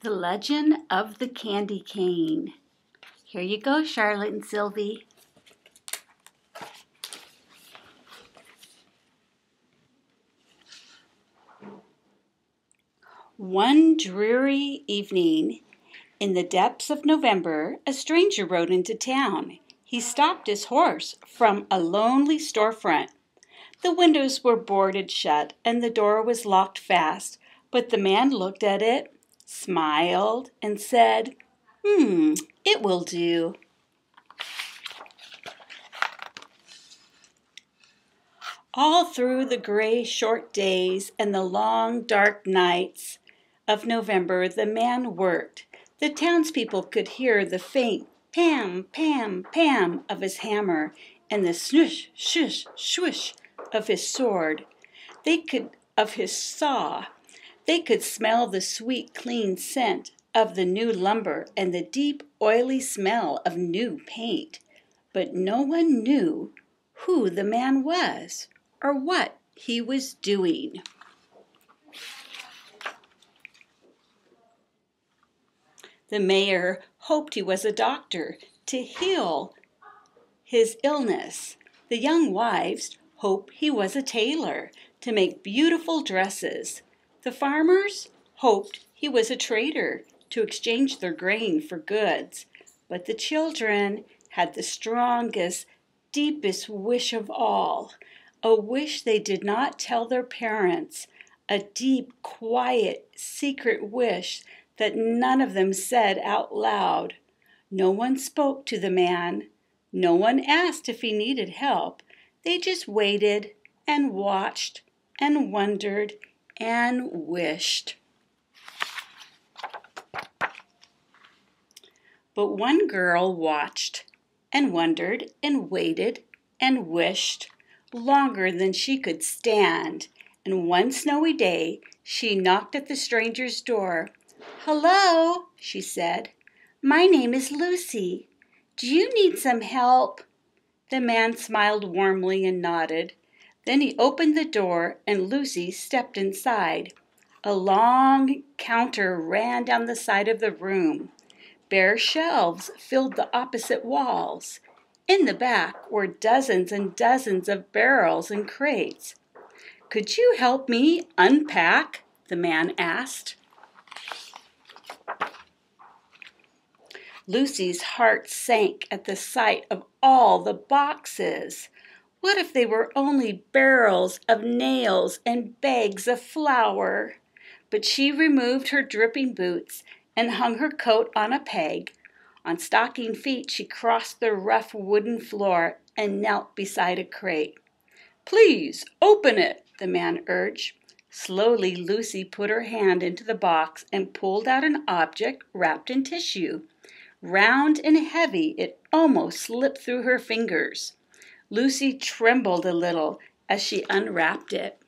The Legend of the Candy Cane. Here you go, Charlotte and Sylvie. One dreary evening, in the depths of November, a stranger rode into town. He stopped his horse from a lonely storefront. The windows were boarded shut and the door was locked fast, but the man looked at it, smiled, and said, it will do. All through the gray short days and the long dark nights of November, the man worked. The townspeople could hear the faint pam, pam, pam of his hammer and the swish, swish, swish of his sword. Of his saw. They could smell the sweet, clean scent of the new lumber and the deep, oily smell of new paint. But no one knew who the man was or what he was doing. The mayor hoped he was a doctor to heal his illness. The young wives hoped he was a tailor to make beautiful dresses. The farmers hoped he was a trader to exchange their grain for goods. But the children had the strongest, deepest wish of all, a wish they did not tell their parents, a deep, quiet, secret wish that none of them said out loud. No one spoke to the man. No one asked if he needed help. They just waited and watched and wondered and wished. But one girl watched and wondered and waited and wished longer than she could stand. And one snowy day, she knocked at the stranger's door. "Hello," she said. "My name is Lucy. Do you need some help?" The man smiled warmly and nodded. Then he opened the door and Lucy stepped inside. A long counter ran down the side of the room. Bare shelves filled the opposite walls. In the back were dozens and dozens of barrels and crates. "Could you help me unpack?" the man asked. Lucy's heart sank at the sight of all the boxes. What if they were only barrels of nails and bags of flour? But she removed her dripping boots and hung her coat on a peg. On stocking feet, she crossed the rough wooden floor and knelt beside a crate. "Please, open it," the man urged. Slowly, Lucy put her hand into the box and pulled out an object wrapped in tissue. Round and heavy, it almost slipped through her fingers. Lucy trembled a little as she unwrapped it.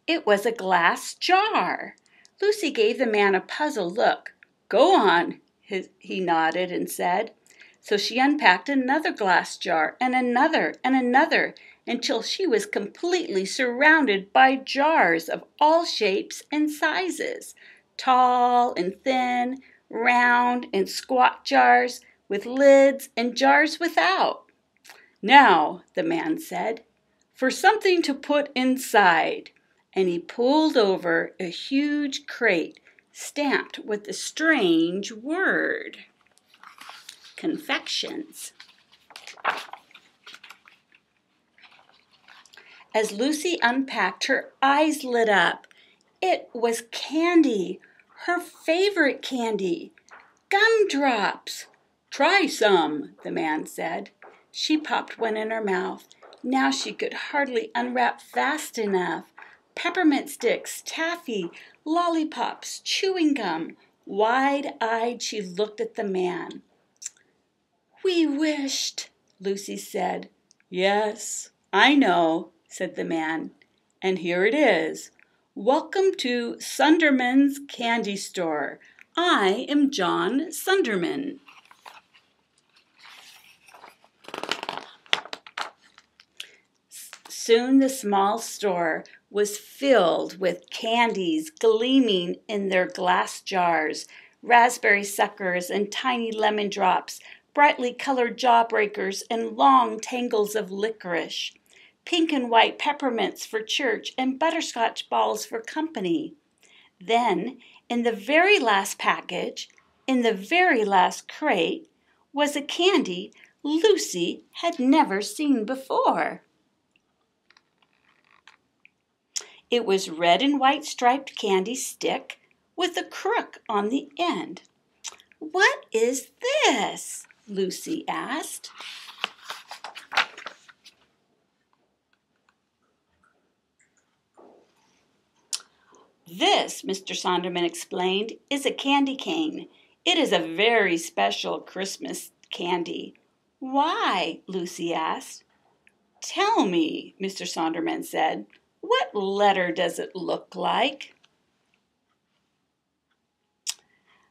It was a glass jar. Lucy gave the man a puzzled look. "Go on," he nodded and said. So she unpacked another glass jar and another, until she was completely surrounded by jars of all shapes and sizes. Tall and thin, round and squat jars with lids and jars without. "Now," the man said, "for something to put inside." And he pulled over a huge crate stamped with the strange word, confections. As Lucy unpacked, her eyes lit up. It was candy, her favorite candy, gumdrops. "Try some," the man said. She popped one in her mouth. Now she could hardly unwrap fast enough. Peppermint sticks, taffy, lollipops, chewing gum. Wide-eyed, she looked at the man. "We wished," Lucy said. "Yes, I know," said the man. "And here it is. Welcome to Sunderman's Candy Store. I am John Sunderman." Soon the small store was filled with candies gleaming in their glass jars, raspberry suckers and tiny lemon drops, brightly colored jawbreakers and long tangles of licorice, pink and white peppermints for church and butterscotch balls for company. Then, in the very last package, in the very last crate, was a candy Lucy had never seen before. It was red and white striped candy stick with a crook on the end. "What is this?" Lucy asked. "This," Mr. Sonderman explained, "is a candy cane. It is a very special Christmas candy." "Why?" Lucy asked. "Tell me," Mr. Sonderman said, "what letter does it look like?"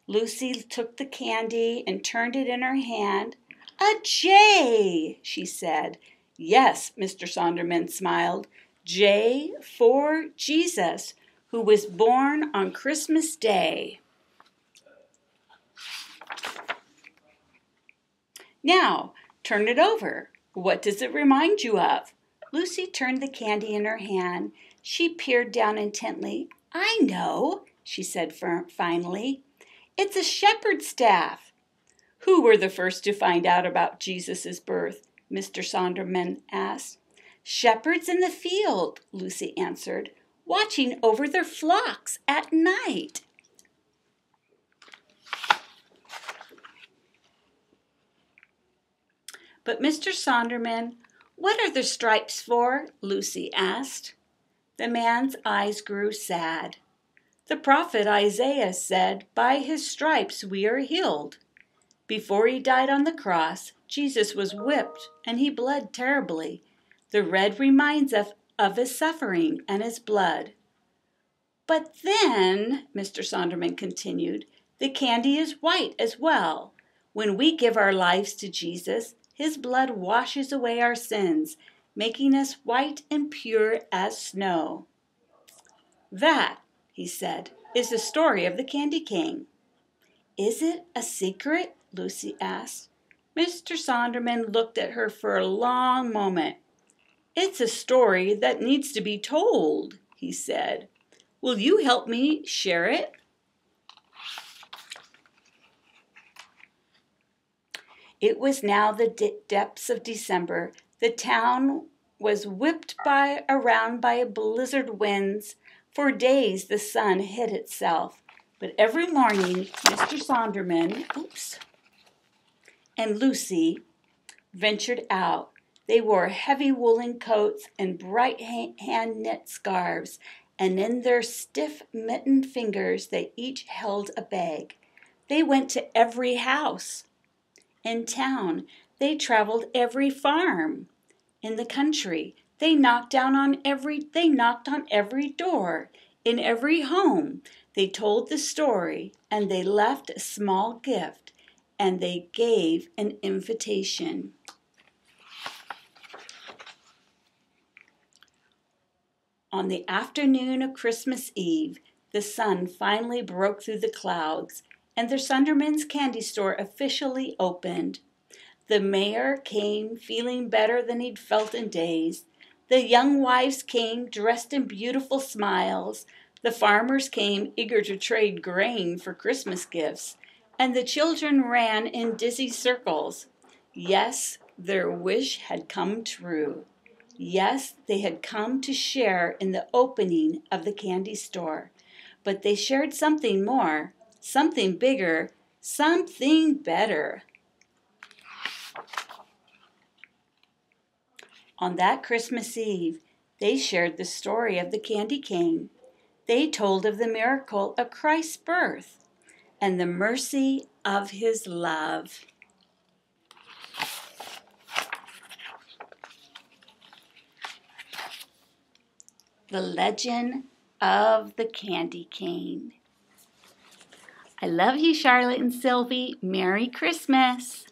Lucy took the candy and turned it in her hand. "A J," she said. "Yes," Mr. Sonderman smiled. "J for Jesus, who was born on Christmas Day." "Now, turn it over. What does it remind you of?" Lucy turned the candy in her hand. She peered down intently. "I know," she said finally. "It's a shepherd's staff." "Who were the first to find out about Jesus' birth?" Mr. Sonderman asked. "Shepherds in the field," Lucy answered, "watching over their flocks at night." "But Mr. Sonderman, what are the stripes for?" Lucy asked. The man's eyes grew sad. "The prophet Isaiah said, 'By his stripes we are healed.' Before he died on the cross, Jesus was whipped and he bled terribly. The red reminds us of his suffering and his blood." "But then," Mr. Sonderman continued, "the candy is white as well. When we give our lives to Jesus, his blood washes away our sins, making us white and pure as snow." "That," he said, "is the story of the candy cane." "Is it a secret?" Lucy asked. Mr. Sonderman looked at her for a long moment. "It's a story that needs to be told," he said. "Will you help me share it?" It was now the depths of December. The town was whipped around by blizzard winds. For days the sun hid itself. But every morning Mr. Sonderman and Lucy ventured out. They wore heavy woolen coats and bright hand-knit scarves, and in their stiff mittened fingers they each held a bag. They went to every house in town. They traveled every farm in the country. They knocked on every door in every home. They told the story, and they left a small gift, and they gave an invitation. On the afternoon of Christmas Eve, the sun finally broke through the clouds, and the Sunderman's candy store officially opened. The mayor came feeling better than he'd felt in days. The young wives came dressed in beautiful smiles. The farmers came eager to trade grain for Christmas gifts. And the children ran in dizzy circles. Yes, their wish had come true. Yes, they had come to share in the opening of the candy store. But they shared something more, something bigger, something better. On that Christmas Eve, they shared the story of the candy cane. They told of the miracle of Christ's birth and the mercy of his love. The Legend of the Candy Cane. I love you, Charlotte and Sylvie. Merry Christmas.